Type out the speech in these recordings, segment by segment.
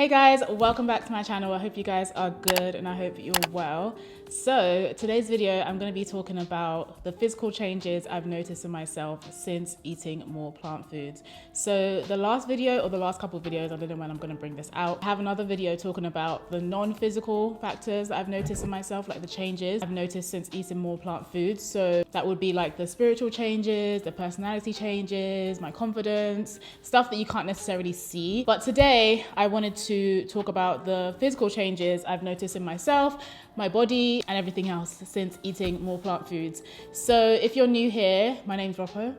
guys, welcome back to my channel. I hope you guys are good and I hope you're well. So today's video, I'm going to be talking about the physical changes I've noticed in myself since eating more plant foods. So the last video, or the last couple of videos, I don't know when I'm going to bring this out, I have another video talking about the non-physical factors that I've noticed in myself, like the changes I've noticed since eating more plant foods. So that would be like the spiritual changes, the personality changes, my confidence, stuff that you can't necessarily see. But today I wanted to talk about the physical changes I've noticed in myself, my body, and everything else since eating more plant foods. So if you're new here, my name's Ropo,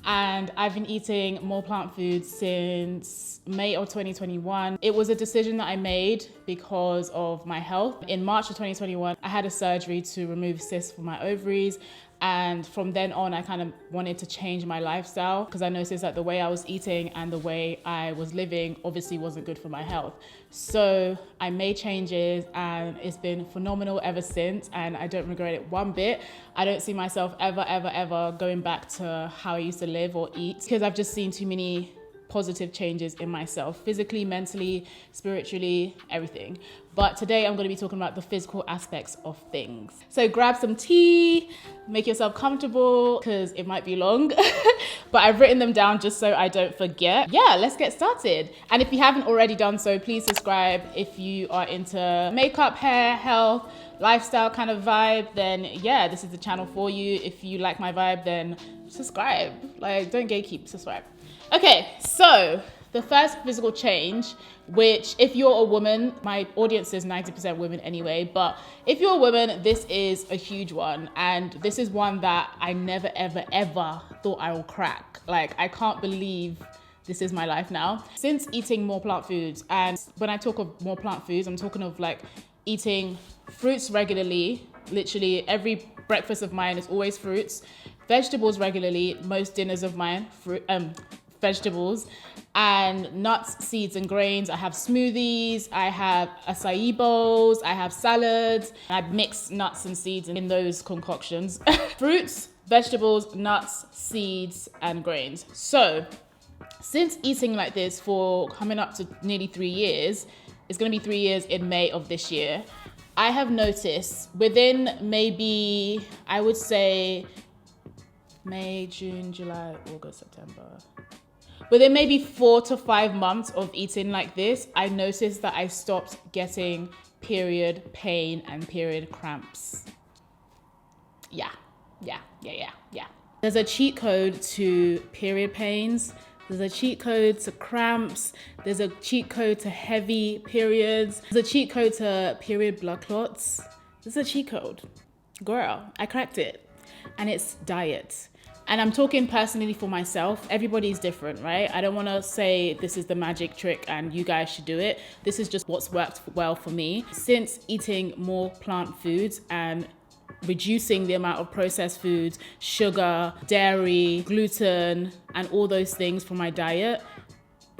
and I've been eating more plant foods since May of 2021. It was a decision that I made because of my health. In March of 2021, I had a surgery to remove cysts from my ovaries. And from then on, I kind of wanted to change my lifestyle because I noticed that the way I was eating and the way I was living obviously wasn't good for my health. So I made changes and it's been phenomenal ever since, and I don't regret it one bit. I don't see myself ever going back to how I used to live or eat because I've just seen too many positive changes in myself, physically, mentally, spiritually, everything. But today I'm going to be talking about the physical aspects of things. So grab some tea, make yourself comfortable because it might be long, but I've written them down just so I don't forget. Yeah, let's get started. And if you haven't already done so, please subscribe. If you are into makeup, hair, health, lifestyle kind of vibe, then yeah, this is the channel for you. If you like my vibe, then subscribe. Like, don't gatekeep, subscribe. Okay, so the first physical change, which if you're a woman, my audience is 90% women anyway, but if you're a woman, this is a huge one. And this is one that I never, ever thought I will crack. Like, I can't believe this is my life now. Since eating more plant foods, and when I talk of more plant foods, I'm talking of like eating fruits regularly. Literally every breakfast of mine is always fruits. Vegetables regularly, most dinners of mine, vegetables, and nuts, seeds, and grains. I have smoothies, I have acai bowls, I have salads. I mix nuts and seeds in those concoctions. Fruits, vegetables, nuts, seeds, and grains. So since eating like this for coming up to nearly 3 years, it's gonna be 3 years in May of this year, I have noticed within maybe, I would say, May, June, July, August, September. Within maybe 4 to 5 months of eating like this, I noticed that I stopped getting period pain and period cramps. Yeah. There's a cheat code to period pains. There's a cheat code to cramps. There's a cheat code to heavy periods. There's a cheat code to period blood clots. There's a cheat code. Girl, I cracked it. And it's diet. And I'm talking personally for myself. Everybody's different, right? I don't want to say this is the magic trick and you guys should do it. This is just what's worked well for me. Since eating more plant foods and reducing the amount of processed foods, sugar, dairy, gluten, and all those things from my diet,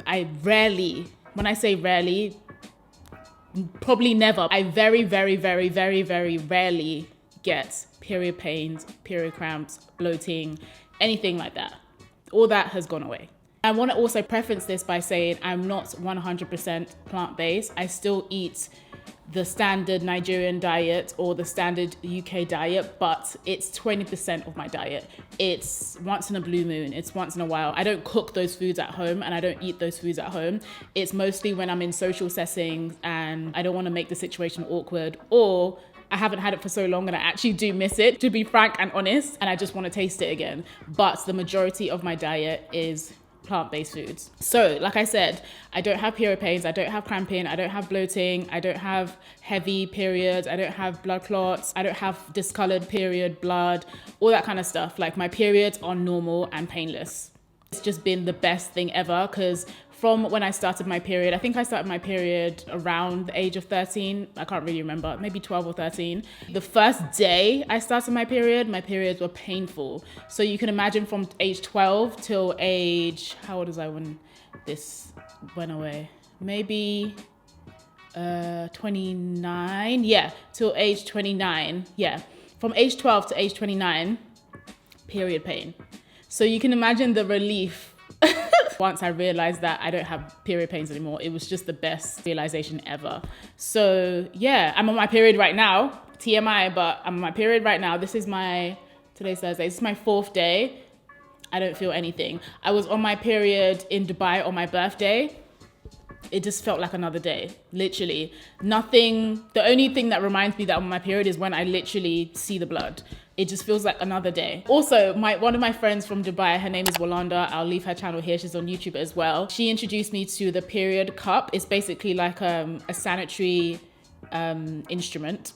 I rarely, when I say rarely, probably never, I very rarely get period pains, period cramps, bloating, anything like that. All that has gone away. I want to also preface this by saying I'm not 100% plant-based. I still eat the standard Nigerian diet or the standard UK diet, but it's 20% of my diet. It's once in a blue moon, it's once in a while. I don't cook those foods at home and I don't eat those foods at home. It's mostly when I'm in social settings and I don't want to make the situation awkward, or I haven't had it for so long and I actually do miss it, to be frank and honest, and I just want to taste it again. But the majority of my diet is plant-based foods. So like I said, I don't have period pains, I don't have cramping, I don't have bloating, I don't have heavy periods, I don't have blood clots, I don't have discolored period blood, all that kind of stuff. Like, my periods are normal and painless. It's just been the best thing ever because from when I started my period, I think I started my period around the age of 13. I can't really remember, maybe 12 or 13. The first day I started my periods were painful. So you can imagine from age 12 till age, how old was I when this went away? Maybe 29, yeah, till age 29, yeah. From age 12 to age 29, period pain. So you can imagine the relief once I realized that I don't have period pains anymore, it was just the best realization ever. So yeah, I'm on my period right now, TMI, but I'm on my period right now. Today's Thursday, this is my 4th day. I don't feel anything. I was on my period in Dubai on my birthday. It just felt like another day, literally. Nothing, the only thing that reminds me that I'm on my period is when I literally see the blood. It just feels like another day. Also, one of my friends from Dubai, her name is Walanda. I'll leave her channel here. She's on YouTube as well. She introduced me to the period cup. It's basically like a sanitary instrument.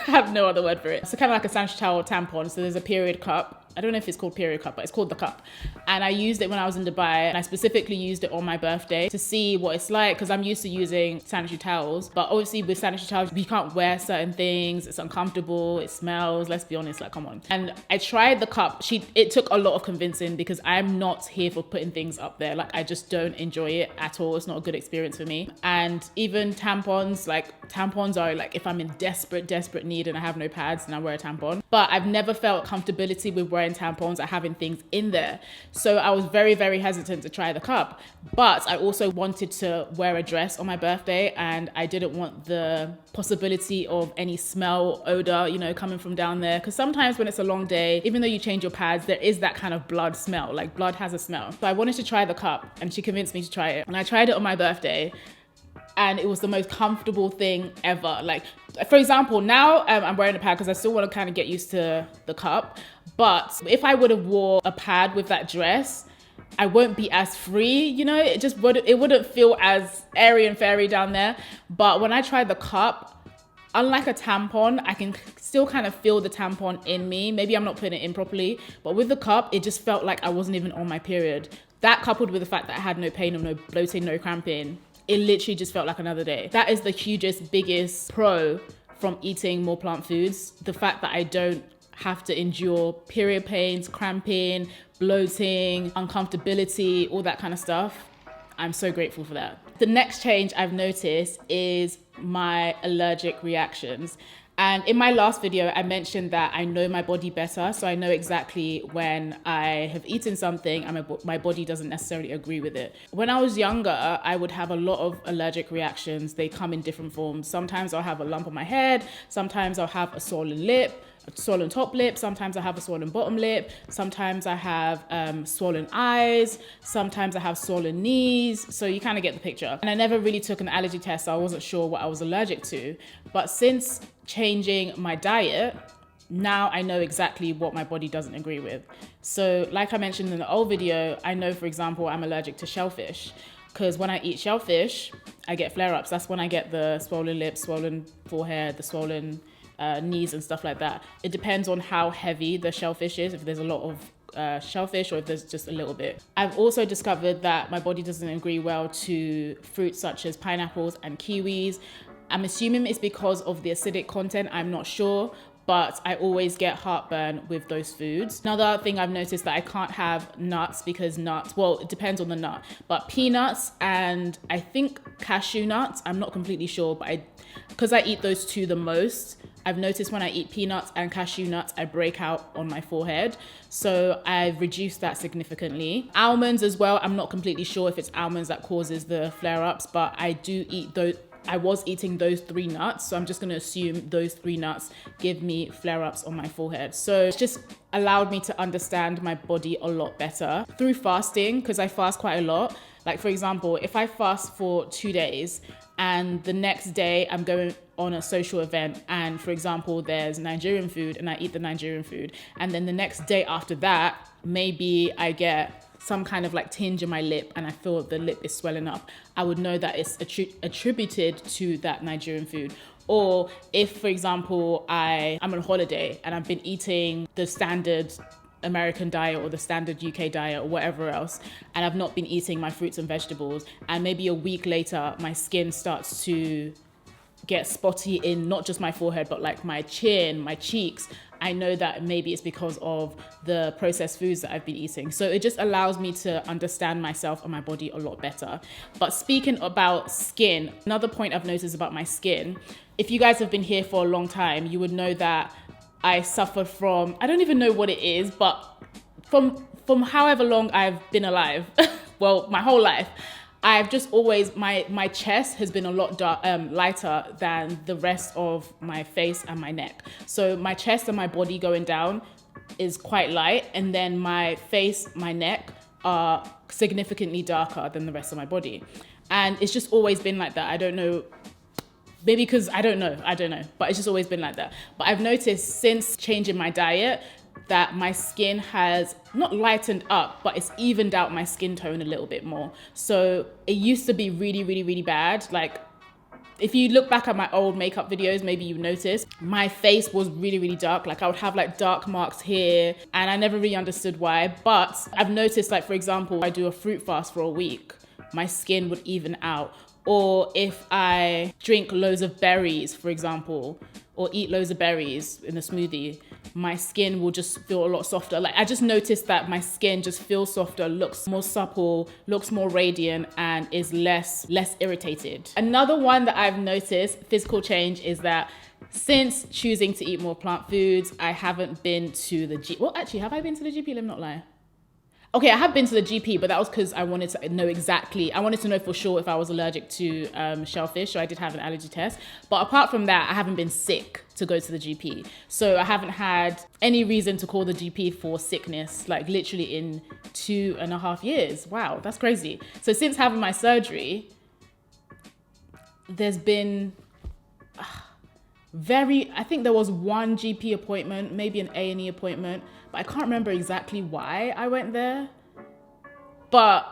I have no other word for it. It's kind of like a sanitary towel or tampon. So there's a period cup. I don't know if it's called period cup, but it's called the cup. And I used it when I was in Dubai, and I specifically used it on my birthday to see what it's like, because I'm used to using sanitary towels. But obviously with sanitary towels, we can't wear certain things. It's uncomfortable. It smells. Let's be honest, like, come on. And I tried the cup. It took a lot of convincing, because I'm not here for putting things up there. Like, I just don't enjoy it at all. It's not a good experience for me. And even tampons, are like, if I'm in desperate need and I have no pads, then I wear a tampon. But I've never felt comfortability with wearing tampons or having things in there. So I was very, very hesitant to try the cup. But I also wanted to wear a dress on my birthday, and I didn't want the possibility of any smell, odor, coming from down there. Because sometimes when it's a long day, even though you change your pads, there is that kind of blood smell. Like, blood has a smell. So I wanted to try the cup, and she convinced me to try it. And I tried it on my birthday, and it was the most comfortable thing ever. Like, for example, now I'm wearing a pad because I still want to kind of get used to the cup. But if I would have wore a pad with that dress, I won't be as free, it wouldn't feel as airy and fairy down there. But when I tried the cup, unlike a tampon, I can still kind of feel the tampon in me. Maybe I'm not putting it in properly, but with the cup, it just felt like I wasn't even on my period. That, coupled with the fact that I had no pain or no bloating, no cramping, it literally just felt like another day. That is the biggest pro from eating more plant foods. The fact that I don't have to endure period pains, cramping, bloating, uncomfortability, all that kind of stuff. I'm so grateful for that. The next change I've noticed is my allergic reactions. And in my last video, I mentioned that I know my body better. So I know exactly when I have eaten something and my body doesn't necessarily agree with it. When I was younger, I would have a lot of allergic reactions. They come in different forms. Sometimes I'll have a lump on my head. Sometimes I'll have a swollen lip, a swollen top lip. Sometimes I have a swollen bottom lip. Sometimes I have swollen eyes. Sometimes I have swollen knees. So you kind of get the picture. And I never really took an allergy test, so I wasn't sure what I was allergic to. But since changing my diet, now I know exactly what my body doesn't agree with. So like I mentioned in the old video, I know, for example, I'm allergic to shellfish, because when I eat shellfish, I get flare-ups. That's when I get the swollen lips, swollen forehead, the swollen knees and stuff like that. It depends on how heavy the shellfish is, if there's a lot of shellfish or if there's just a little bit. I've also discovered that my body doesn't agree well to fruits such as pineapples and kiwis. I'm assuming it's because of the acidic content, I'm not sure, but I always get heartburn with those foods. Another thing I've noticed that I can't have nuts, because nuts, well, it depends on the nut, but peanuts and I think cashew nuts, I'm not completely sure, but because I eat those two the most, I've noticed when I eat peanuts and cashew nuts, I break out on my forehead. So I've reduced that significantly. Almonds as well, I'm not completely sure if it's almonds that causes the flare-ups, but I do eat those. I was eating those 3 nuts, so I'm just gonna assume those 3 nuts give me flare-ups on my forehead. So it's just allowed me to understand my body a lot better through fasting, because I fast quite a lot. Like, for example, if I fast for 2 days and the next day I'm going on a social event and, for example, there's Nigerian food and I eat the Nigerian food, and then the next day after that, maybe I get some kind of like tinge in my lip and I feel the lip is swelling up, I would know that it's attributed to that Nigerian food. Or if, for example, I'm on holiday and I've been eating the standard American diet or the standard UK diet or whatever else, and I've not been eating my fruits and vegetables, and maybe a week later my skin starts to get spotty in not just my forehead, but like my chin, my cheeks, I know that maybe it's because of the processed foods that I've been eating. So it just allows me to understand myself and my body a lot better. But speaking about skin, another point I've noticed about my skin, if you guys have been here for a long time, you would know that I suffer from, I don't even know what it is, but from however long I've been alive, well, my whole life, I've just always, my chest has been a lot lighter than the rest of my face and my neck. So my chest and my body going down is quite light, and then my face, my neck are significantly darker than the rest of my body. And it's just always been like that. I don't know, maybe because I don't know, but it's just always been like that. But I've noticed since changing my diet that my skin has not lightened up, but it's evened out my skin tone a little bit more. So it used to be really, really, really bad. Like, if you look back at my old makeup videos, maybe you noticed my face was really, really dark. Like, I would have like dark marks here, and I never really understood why. But I've noticed, like, for example, I do a fruit fast for a week, my skin would even out. Or if I drink loads of berries, for example, or eat loads of berries in a smoothie, my skin will just feel a lot softer. Like, I just noticed that my skin just feels softer, looks more supple, looks more radiant, and is less irritated. Another one that I've noticed, physical change, is that since choosing to eat more plant foods, I haven't been to the GP. Well, actually, have I been to the GP? Let me not lie. Okay, I have been to the GP, but that was because I wanted to know exactly, I wanted to know for sure if I was allergic to shellfish, so I did have an allergy test. But apart from that, I haven't been sick to go to the GP. So I haven't had any reason to call the GP for sickness, like literally in 2.5 years. Wow, that's crazy. So since having my surgery, there's been I think there was one GP appointment, maybe an A&E appointment, but I can't remember exactly why I went there. But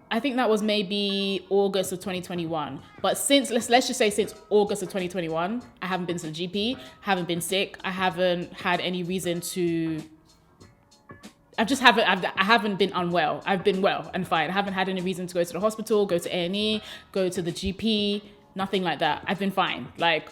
I think that was maybe August of 2021. But since, let's just say since August of 2021, I haven't been to the GP, haven't been sick, I haven't had any reason to, I haven't been unwell. I've been well and fine. I haven't had any reason to go to the hospital, go to A&E, go to the GP, nothing like that. I've been fine. Like,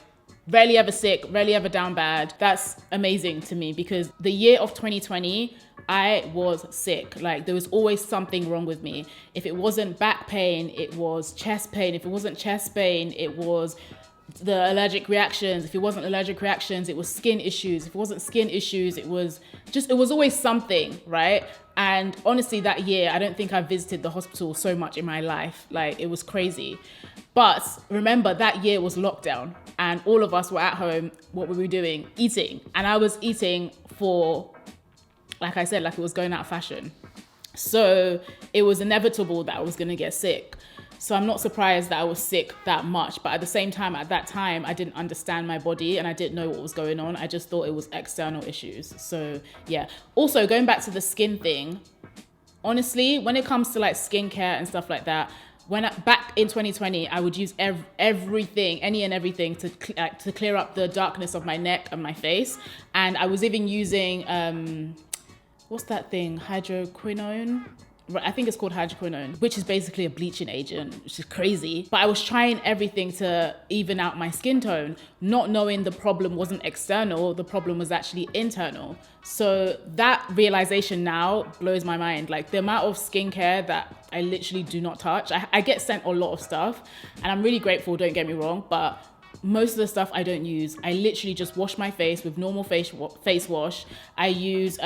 rarely ever sick, rarely ever down bad. That's amazing to me, because the year of 2020, I was sick. Like, there was always something wrong with me. If it wasn't back pain, it was chest pain. If it wasn't chest pain, it was the allergic reactions. If it wasn't allergic reactions, it was skin issues. If it wasn't skin issues, it was always something, right? And honestly, that year, I don't think I visited the hospital so much in my life. Like, it was crazy. But remember, that year was lockdown and all of us were at home. What were we doing? Eating. And I was eating for, like I said, like it was going out of fashion. So it was inevitable that I was going to get sick. So I'm not surprised that I was sick that much. But at the same time, at that time, I didn't understand my body and I didn't know what was going on. I just thought it was external issues. So yeah. Also, going back to the skin thing, honestly, when it comes to like skincare and stuff like that, back in 2020, I would use everything, any and everything to clear up the darkness of my neck and my face. And I was even using, what's that thing? Hydroquinone? I think it's called hydroquinone, which is basically a bleaching agent, which is crazy. But I was trying everything to even out my skin tone, not knowing the problem wasn't external, the problem was actually internal. So that realization now blows my mind. Like, the amount of skincare that I literally do not touch. I get sent a lot of stuff and I'm really grateful, don't get me wrong, but most of the stuff I don't use. I literally just wash my face with normal face wash. I use,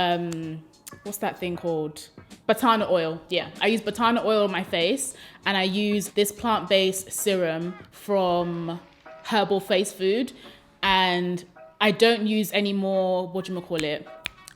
what's that thing called? Batana oil. Yeah, I use Batana oil on my face, and I use this plant-based serum from Herbal Face Food, and I don't use any more,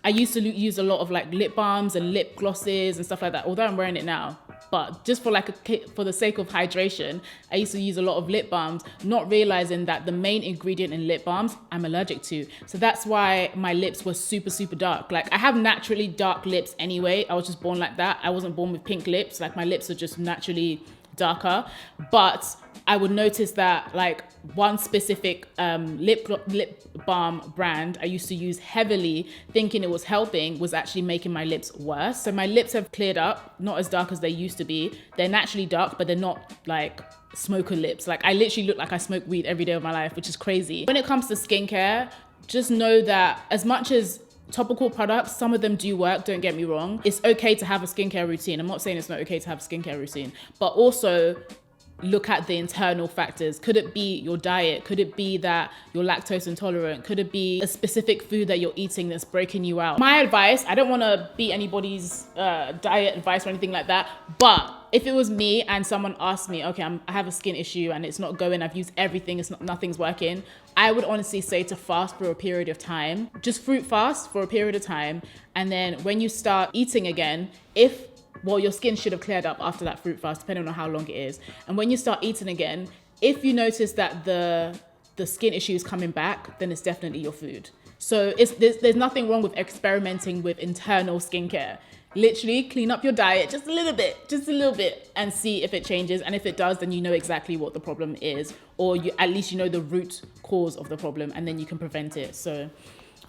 I used to use a lot of like lip balms and lip glosses and stuff like that, although I'm wearing it now. But just for the sake of hydration, I used to use a lot of lip balms, not realizing that the main ingredient in lip balms I'm allergic to. So that's why my lips were super, super dark. Like, I have naturally dark lips anyway. I was just born like that. I wasn't born with pink lips. Like, my lips are just naturally darker. But I would notice that like one specific lip balm brand I used to use heavily, thinking it was helping, was actually making my lips worse. So my lips have cleared up, not as dark as they used to be. They're naturally dark, but they're not like smoker lips. Like, I literally look like I smoke weed every day of my life, which is crazy. When it comes to skincare, just know that as much as topical products, some of them do work, don't get me wrong. It's okay to have a skincare routine. I'm not saying it's not okay to have a skincare routine, but also look at the internal factors. Could it be your diet? Could it be that you're lactose intolerant? Could it be a specific food that you're eating that's breaking you out? My advice, I don't want to be anybody's diet advice or anything like that, but if it was me and someone asked me, okay, I have a skin issue and it's not going, I've used everything, nothing's working, I would honestly say to fast for a period of time. Just fruit fast for a period of time. And then when you start eating again, your skin should have cleared up after that fruit fast, depending on how long it is. And when you start eating again, if you notice that the skin issue is coming back, then it's definitely your food. So there's nothing wrong with experimenting with internal skincare. Literally clean up your diet just a little bit and see if it changes. And if it does, then you know exactly what the problem is, or at least you know the root cause of the problem, and then you can prevent it. So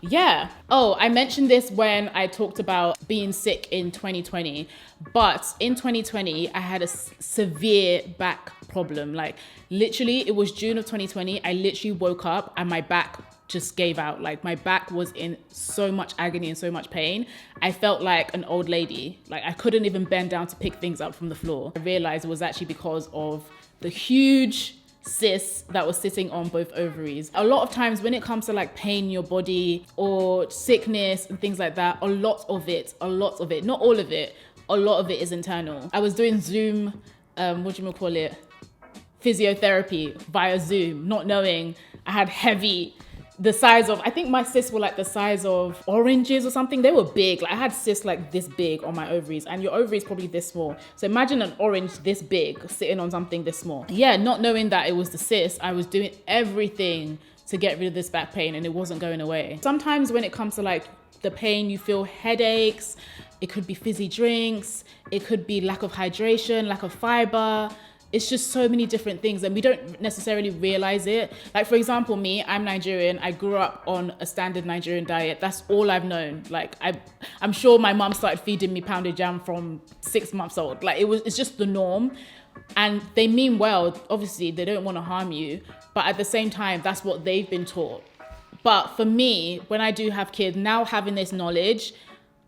yeah. Oh, I mentioned this when I talked about being sick in 2020, but in 2020, I had a severe back problem. Like literally, it was June of 2020. I literally woke up and my back just gave out. Like my back was in so much agony and so much pain. I felt like an old lady. Like I couldn't even bend down to pick things up from the floor. I realized it was actually because of the huge cysts that was sitting on both ovaries. A lot of times when it comes to like pain in your body or sickness and things like that, a lot of it, not all of it, a lot of it is internal. I was doing Zoom, physiotherapy via Zoom, not knowing I had the size of, I think my cysts were like the size of oranges or something. They were big. Like I had cysts like this big on my ovaries, and your ovary is probably this small. So imagine an orange this big sitting on something this small. Yeah, not knowing that it was the cyst, I was doing everything to get rid of this back pain and it wasn't going away. Sometimes when it comes to like the pain, you feel headaches. It could be fizzy drinks. It could be lack of hydration, lack of fiber. It's just so many different things and we don't necessarily realize it. Like for example, me, I'm Nigerian. I grew up on a standard Nigerian diet. That's all I've known. Like I'm sure my mom started feeding me pounded jam from 6 months old. Like it's just the norm. And they mean well. Obviously, they don't want to harm you. But at the same time, that's what they've been taught. But for me, when I do have kids, now having this knowledge,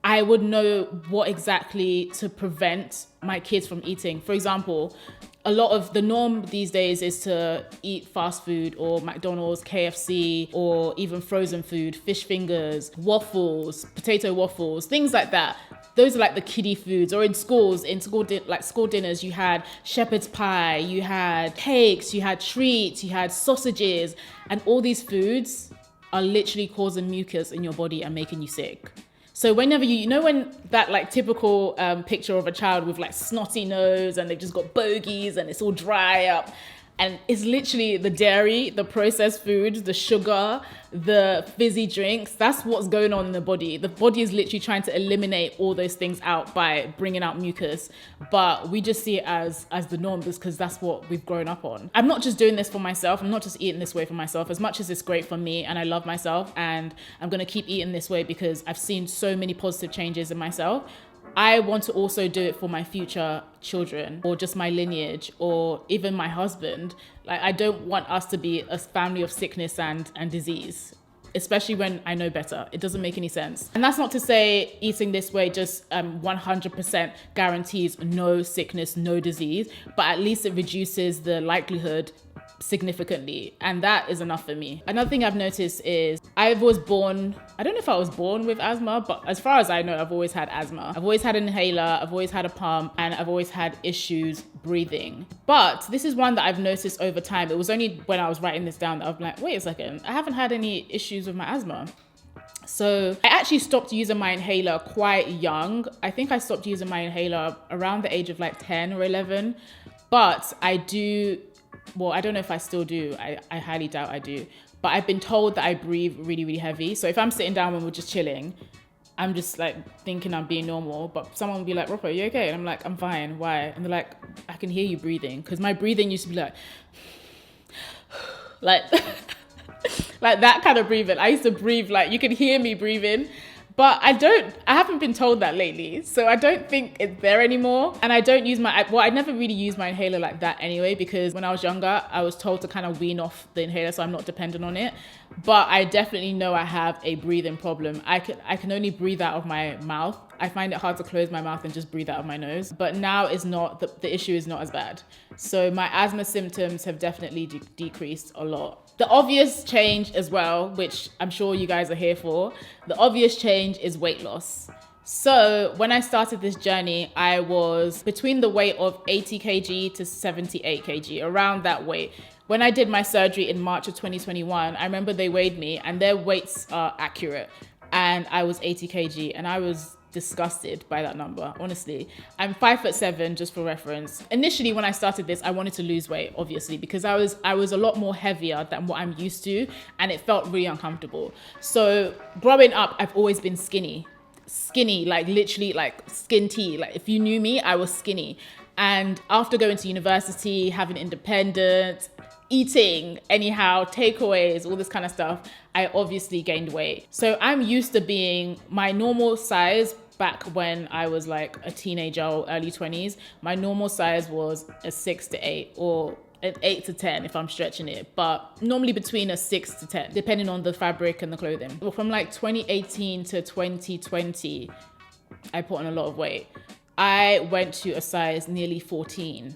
I would know what exactly to prevent my kids from eating. For example, a lot of the norm these days is to eat fast food or McDonald's, KFC, or even frozen food, fish fingers, waffles, potato waffles, things like that. Those are like the kiddie foods. Or in school dinners, you had shepherd's pie, you had cakes, you had treats, you had sausages, and all these foods are literally causing mucus in your body and making you sick. So whenever when that like typical picture of a child with like snotty nose and they've just got bogies and it's all dry up, and it's literally the dairy, the processed foods, the sugar, the fizzy drinks, that's what's going on in the body. The body is literally trying to eliminate all those things out by bringing out mucus, but we just see it as the norm because that's what we've grown up on. I'm not just doing this for myself. I'm not just eating this way for myself. As much as it's great for me and I love myself and I'm going to keep eating this way because I've seen so many positive changes in myself, I want to also do it for my future children or just my lineage or even my husband. Like I don't want us to be a family of sickness and disease, especially when I know better. It doesn't make any sense. And that's not to say eating this way just 100% guarantees no sickness, no disease, but at least it reduces the likelihood significantly, and that is enough for me. Another thing I've noticed is I don't know if I was born with asthma, but as far as I know, I've always had asthma. I've always had an inhaler, I've always had a pump, and I've always had issues breathing. But this is one that I've noticed over time. It was only when I was writing this down that I was like, wait a second, I haven't had any issues with my asthma. So I actually stopped using my inhaler quite young. I think I stopped using my inhaler around the age of like 10 or 11, but I don't know if I still do. I highly doubt I do. But I've been told that I breathe really, really heavy. So if I'm sitting down when we're just chilling, I'm just like thinking I'm being normal. But someone will be like, Ropo, you okay? And I'm like, I'm fine. Why? And they're like, I can hear you breathing. Because my breathing used to be like like that kind of breathing. I used to breathe like you can hear me breathing. But I haven't been told that lately. So I don't think it's there anymore. And I don't use I never really used my inhaler like that anyway, because when I was younger, I was told to kind of wean off the inhaler so I'm not dependent on it. But I definitely know I have a breathing problem. I can only breathe out of my mouth. I find it hard to close my mouth and just breathe out of my nose. But now it's not, the issue is not as bad. So my asthma symptoms have definitely decreased a lot. The obvious change as well, which I'm sure you guys are here for, the obvious change is weight loss. So when I started this journey, I was between the weight of 80 kg to 78 kg, around that weight. When I did my surgery in March of 2021, I remember they weighed me and their weights are accurate. And I was 80 kg and I was disgusted by that number, honestly. I'm 5'7", just for reference. Initially, when I started this, I wanted to lose weight, obviously, because I was a lot more heavier than what I'm used to, and it felt really uncomfortable. So growing up, I've always been skinny, like literally like skin tea. Like if you knew me, I was skinny. And after going to university, having independence, eating anyhow, takeaways, all this kind of stuff, I obviously gained weight. So I'm used to being my normal size. Back when I was like a teenager or early 20s, my normal size was a 6 to 8 or an 8 to 10 if I'm stretching it, but normally between a 6 to 10, depending on the fabric and the clothing. But from like 2018 to 2020, I put on a lot of weight. I went to a size nearly 14,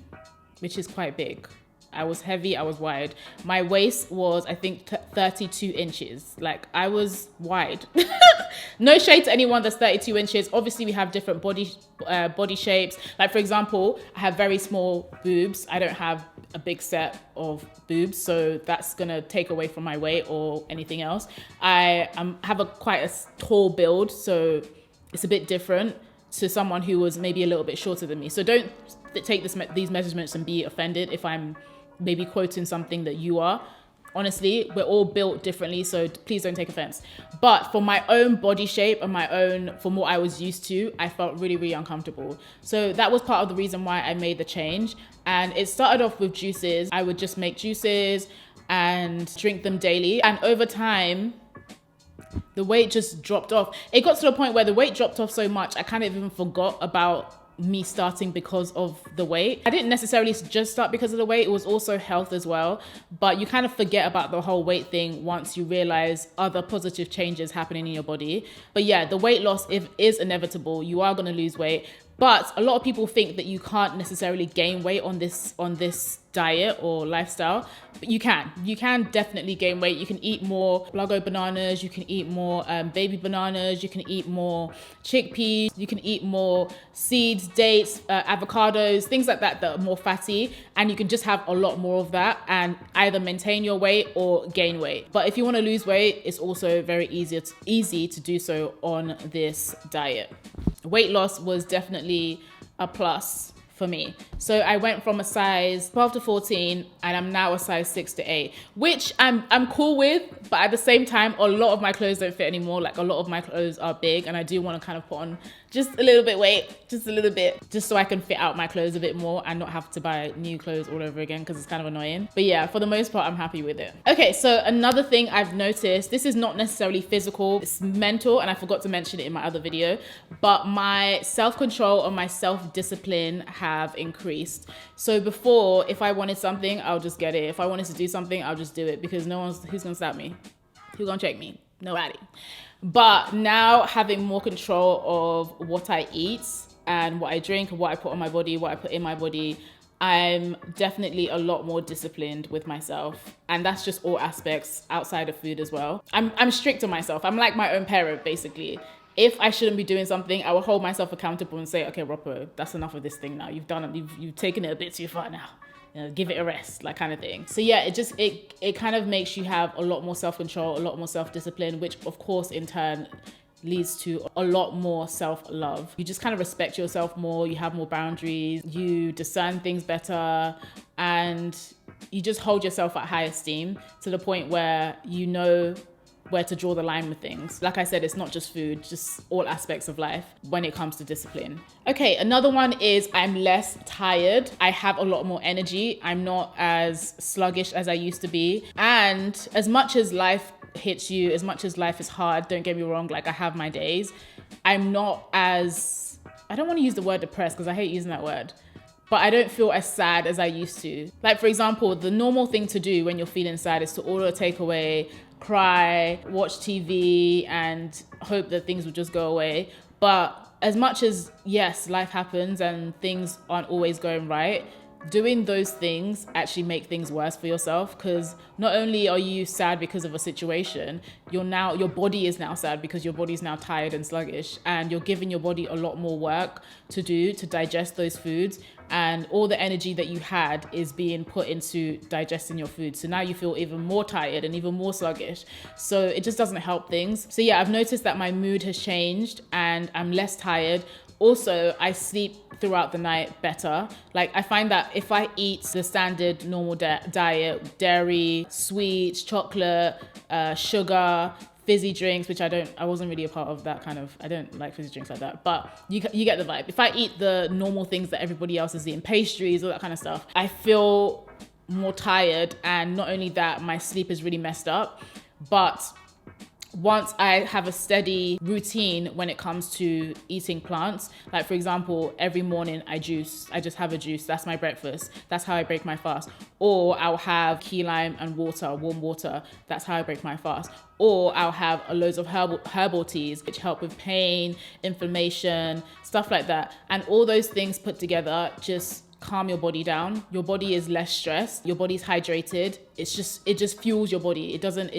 which is quite big. I was heavy, I was wide. My waist was, I think, 32 inches. Like, I was wide. No shade to anyone that's 32 inches. Obviously, we have different body shapes. Like, for example, I have very small boobs. I don't have a big set of boobs, so that's gonna take away from my weight or anything else. I have quite a tall build, so it's a bit different to someone who was maybe a little bit shorter than me. So don't take these measurements and be offended if I'm maybe quoting something that you are. Honestly, we're all built differently, so please don't take offense. But for my own body shape and from what I was used to, I felt really, really uncomfortable. So that was part of the reason why I made the change. And it started off with juices. I would just make juices and drink them daily. And over time, the weight just dropped off. It got to the point where the weight dropped off so much, I kind of even forgot about me starting because of the weight. I didn't necessarily just start because of the weight, it was also health as well. But you kind of forget about the whole weight thing once you realize other positive changes happening in your body. But yeah, the weight loss is inevitable. You are going to lose weight. But a lot of people think that you can't necessarily gain weight on this diet or lifestyle, but you can definitely gain weight. You can eat more blago bananas, you can eat more baby bananas, you can eat more chickpeas, you can eat more seeds, dates, avocados, things like that are more fatty, and you can just have a lot more of that and either maintain your weight or gain weight. But if you want to lose weight, it's also very easy to do so on this diet. Weight loss was definitely a plus for me. So I went from a size 12 to 14 and I'm now a size 6 to 8, which I'm cool with, but at the same time, a lot of my clothes don't fit anymore. Like a lot of my clothes are big and I do want to kind of put on just a little bit weight, just a little bit, just so I can fit out my clothes a bit more and not have to buy new clothes all over again because it's kind of annoying. But yeah, for the most part, I'm happy with it. Okay, so another thing I've noticed, this is not necessarily physical, it's mental, and I forgot to mention it in my other video, but my self-control and my self-discipline have increased. So before, if I wanted something, I'll just get it. If I wanted to do something, I'll just do it because who's gonna stop me? Who's gonna check me? Nobody. But now having more control of what I eat and what I drink, what I put on my body, what I put in my body, I'm definitely a lot more disciplined with myself. And that's just all aspects outside of food as well. I'm strict on myself. I'm like my own parent, basically. If I shouldn't be doing something, I will hold myself accountable and say, okay, Ropo, that's enough of this thing now. You've done it. You've taken it a bit too far now. You know, give it a rest, like kind of thing. So yeah, it kind of makes you have a lot more self-control, a lot more self-discipline, which of course in turn leads to a lot more self-love. You just kind of respect yourself more, you have more boundaries, you discern things better, and you just hold yourself at high esteem to the point where you know where to draw the line with things. Like I said, it's not just food, just all aspects of life when it comes to discipline. Okay, another one is I'm less tired. I have a lot more energy. I'm not as sluggish as I used to be. And as much as life hits you, as much as life is hard, don't get me wrong, like I have my days, I'm not as, I don't want to use the word depressed because I hate using that word, but I don't feel as sad as I used to. Like for example, the normal thing to do when you're feeling sad is to order a takeaway, cry, watch TV, and hope that things will just go away. But as much as, yes, life happens and things aren't always going right, doing those things actually make things worse for yourself, because not only are you sad because of a situation, your body is now sad because your body is now tired and sluggish, and you're giving your body a lot more work to do to digest those foods, and all the energy that you had is being put into digesting your food. So now you feel even more tired and even more sluggish. So it just doesn't help things. So yeah, I've noticed that my mood has changed and I'm less tired. Also, I sleep throughout the night better. Like, I find that if I eat the standard normal diet, dairy, sweets, chocolate, sugar, fizzy drinks, which I wasn't really a part of that kind of, I don't like fizzy drinks like that, but you get the vibe. If I eat the normal things that everybody else is eating, pastries, all that kind of stuff, I feel more tired. And not only that, my sleep is really messed up. But once I have a steady routine when it comes to eating plants, like for example, every morning I just have a juice. That's my breakfast. That's how I break my fast. Or I'll have key lime and water, warm water. That's how I break my fast. Or I'll have loads of herbal teas, which help with pain, inflammation, stuff like that. And all those things put together just calm your body down. Your body is less stressed. Your body's hydrated. It just fuels your body. It doesn't,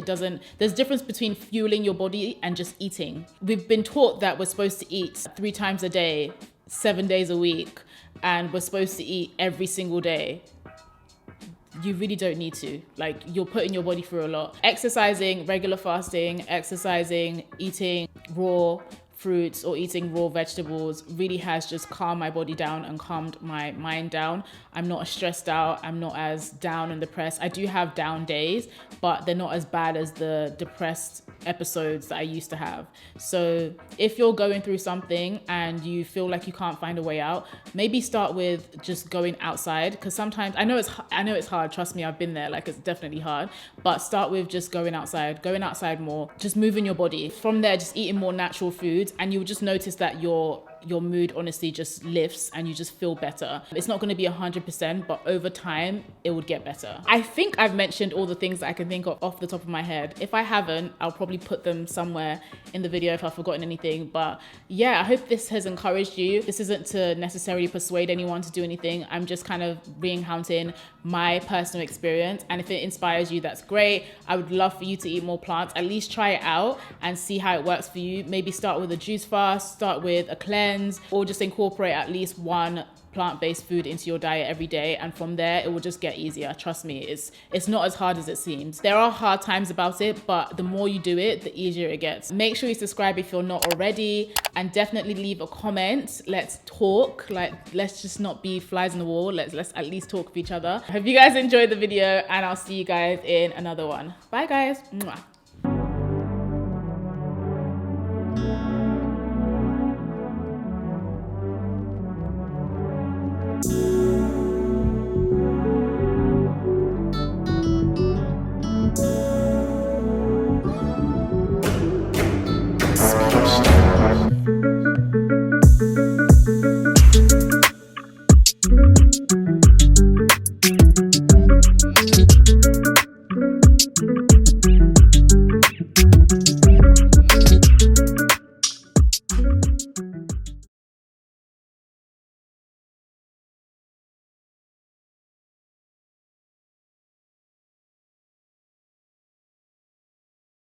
there's a difference between fueling your body and just eating. We've been taught that we're supposed to eat 3 times a day, 7 days a week, and we're supposed to eat every single day. You really don't need to. Like, you're putting your body through a lot. Exercising, regular fasting, eating raw fruits or eating raw vegetables really has just calmed my body down and calmed my mind down. I'm not as stressed out. I'm not as down and depressed. I do have down days, but they're not as bad as the depressed episodes that I used to have. So if you're going through something and you feel like you can't find a way out, maybe start with just going outside. Because sometimes I know it's hard. Trust me, I've been there. Like, it's definitely hard. But start with just going outside more, just moving your body. From there, just eating more natural foods, and you'll just notice that your mood honestly just lifts and you just feel better. It's not going to be 100%, but over time it would get better. I think I've mentioned all the things that I can think of off the top of my head. If I haven't, I'll probably put them somewhere in the video if I've forgotten anything. But yeah, I hope this has encouraged you. This isn't to necessarily persuade anyone to do anything. I'm just kind of recounting my personal experience, and if it inspires you, that's great. I would love for you to eat more plants. At least try it out and see how it works for you. Maybe start with a juice fast, start with a cleanse, or just incorporate at least one plant-based food into your diet every day, and from there it will just get easier. Trust me, it's not as hard as it seems. There are hard times about it, but the more you do it, the easier it gets. Make sure you subscribe if you're not already, and definitely leave a comment. Let's talk. Like, let's just not be flies in the wall. Let's at least talk with each other. I hope you guys enjoyed the video, and I'll see you guys in another one. Bye guys. Mwah.